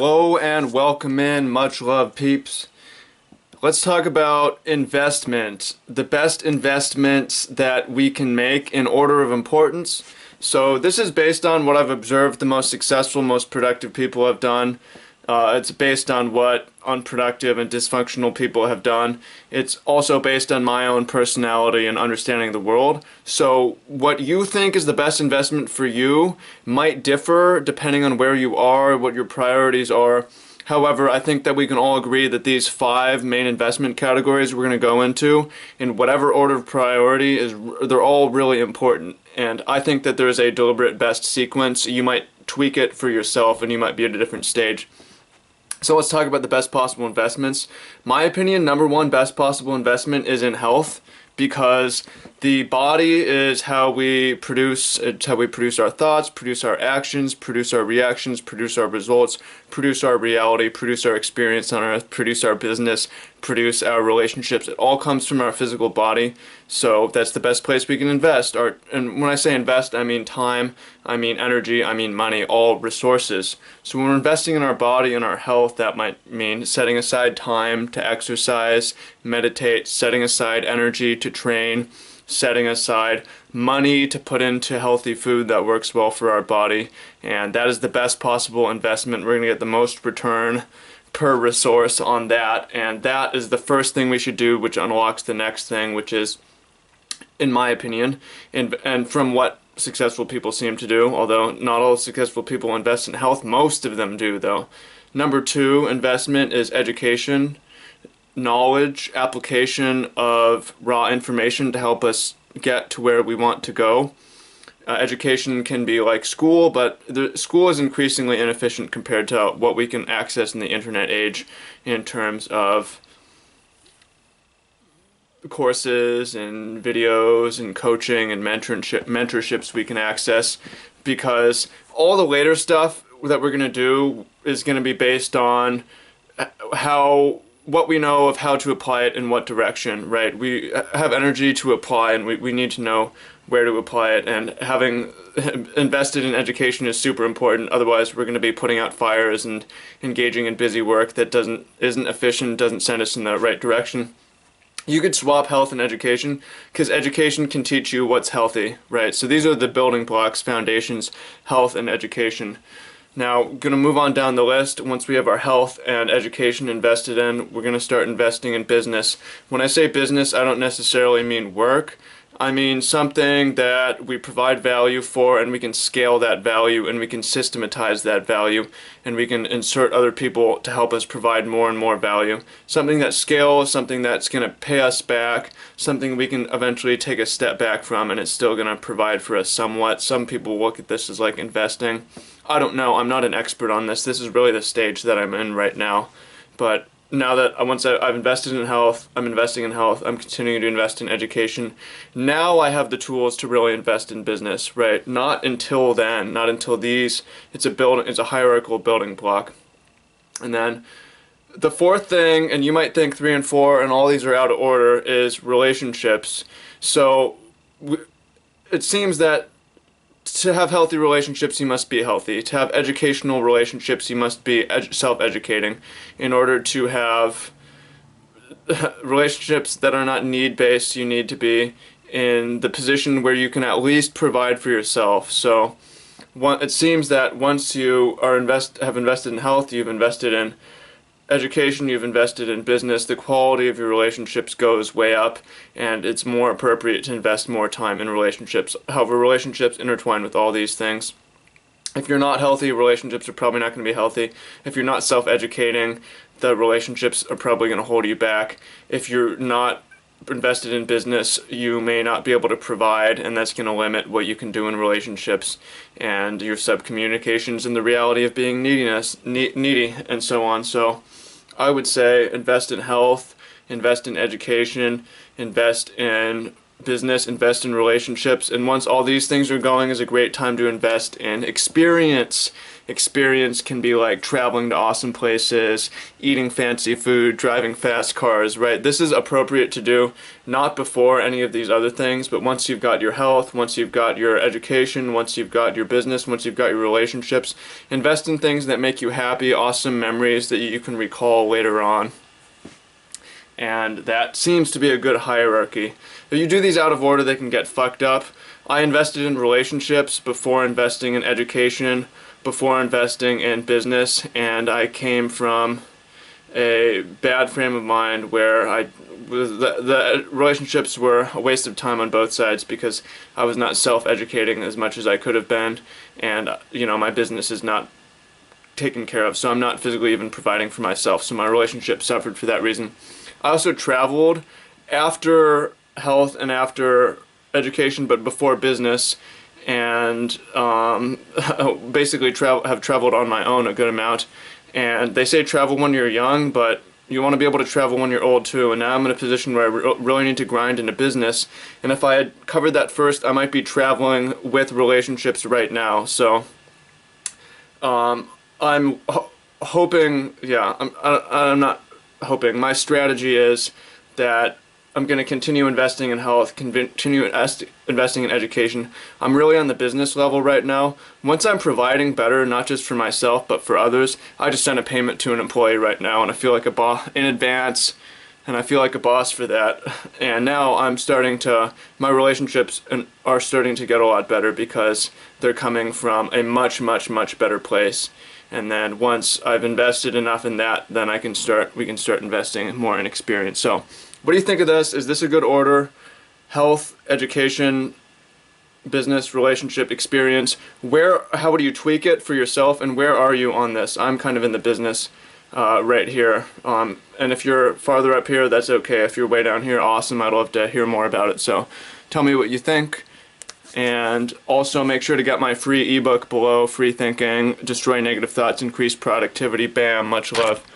Hello and welcome in, much love peeps. Let's talk about investment, the best investments that we can make in order of importance. So this is based on what I've observed the most successful, most productive people have done. It's based on what unproductive and dysfunctional people have done. It's also based on my own personality and understanding of the world. So what you think is the best investment for you might differ depending on where you are, what your priorities are. However, I think that we can all agree that these 5 main investment categories we're going to go into, in whatever order of priority, they're all really important. And I think that there's a deliberate best sequence. You might tweak it for yourself and you might be at a different stage. So let's talk about the best possible investments. My opinion, number one best possible investment is in health, because the body is how we produce, it's how we produce our thoughts, produce our actions, produce our reactions, produce our results, produce our reality, produce our experience on earth, produce our business, produce our relationships. It all comes from our physical body. So that's the best place we can invest. And when I say invest, I mean time, I mean energy, I mean money, all resources. So when we're investing in our body and our health, that might mean setting aside time to exercise, meditate, setting aside energy to train, setting aside money to put into healthy food that works well for our body. And that is the best possible investment. We're going to get the most return per resource on that. And that is the first thing we should do, which unlocks the next thing, which is, in my opinion, and from what successful people seem to do, although not all successful people invest in health, most of them do though. Number 2 investment is education, knowledge, application of raw information to help us get to where we want to go. Education can be like school, but the school is increasingly inefficient compared to what we can access in the internet age in terms of courses and videos and coaching and mentorships we can access, because all the later stuff that we're going to do is going to be based on what we know of how to apply it in what direction, right? We have energy to apply, and we need to know where to apply it, and having invested in education is super important. Otherwise, we're going to be putting out fires and engaging in busy work that isn't efficient, doesn't send us in the right direction. You could swap health and education, because education can teach you what's healthy, right? So these are the building blocks, foundations, health and education. Now, going to move on down the list. Once we have our health and education invested in, we're going to start investing in business. When I say business, I don't necessarily mean work. I mean something that we provide value for, and we can scale that value, and we can systematize that value, and we can insert other people to help us provide more and more value. Something that scales, something that's going to pay us back, something we can eventually take a step back from, and it's still going to provide for us somewhat. Some people look at this as like investing. I don't know, I'm not an expert on this. This is really the stage that I'm in right now. But now that once I've invested in health, I'm investing in health, I'm continuing to invest in education. Now I have the tools to really invest in business, right? Not until then, not until these. It's a hierarchical building block. And then the fourth thing, and you might think 3 and 4 and all these are out of order, is relationships. So it seems that to have healthy relationships, you must be healthy. To have educational relationships, you must be self-educating. In order to have relationships that are not need-based, you need to be in the position where you can at least provide for yourself. So it seems that once you have invested in health, you've invested in education, you've invested in business, the quality of your relationships goes way up, and it's more appropriate to invest more time in relationships. However, relationships intertwine with all these things. If you're not healthy, relationships are probably not going to be healthy. If you're not self-educating, the relationships are probably going to hold you back. If you're not invested in business, you may not be able to provide, and that's going to limit what you can do in relationships and your sub-communications and the reality of being needy, and so on. So I would say invest in health, invest in education, invest in business, invest in relationships, and once all these things are going, is a great time to invest in experience. Experience can be like traveling to awesome places, eating fancy food, driving fast cars, right? This is appropriate to do not before any of these other things, but once you've got your health, once you've got your education, once you've got your business, once you've got your relationships, invest in things that make you happy, awesome memories that you can recall later on. And that seems to be a good hierarchy. If you do these out of order, they can get fucked up. I invested in relationships before investing in education, before investing in business, and I came from a bad frame of mind where the relationships were a waste of time on both sides because I was not self-educating as much as I could have been, and my business is not taken care of, so I'm not physically even providing for myself, so my relationship suffered for that reason. I also traveled after health and after education, but before business, and basically have traveled on my own a good amount. And they say travel when you're young, but you want to be able to travel when you're old too. And now I'm in a position where I really need to grind into business. And if I had covered that first, I might be traveling with relationships right now. So I'm hoping, yeah, I'm not hoping. My strategy is that I'm going to continue investing in health, continue investing in education. I'm really on the business level right now. Once I'm providing better, not just for myself, but for others, I just send a payment to an employee right now, and I feel like a boss in advance, and I feel like a boss for that. And now my relationships are starting to get a lot better because they're coming from a much, much, much better place. And then once I've invested enough in that, then we can start investing more in experience. So, what do you think of this? Is this a good order? Health, education, business, relationship, experience. How would you tweak it for yourself, and where are you on this? I'm kind of in the business right here. And if you're farther up here, that's okay. If you're way down here, awesome. I'd love to hear more about it. So, tell me what you think. And also make sure to get my free ebook below, Free Thinking, Destroy Negative Thoughts, Increase Productivity. Bam, much love.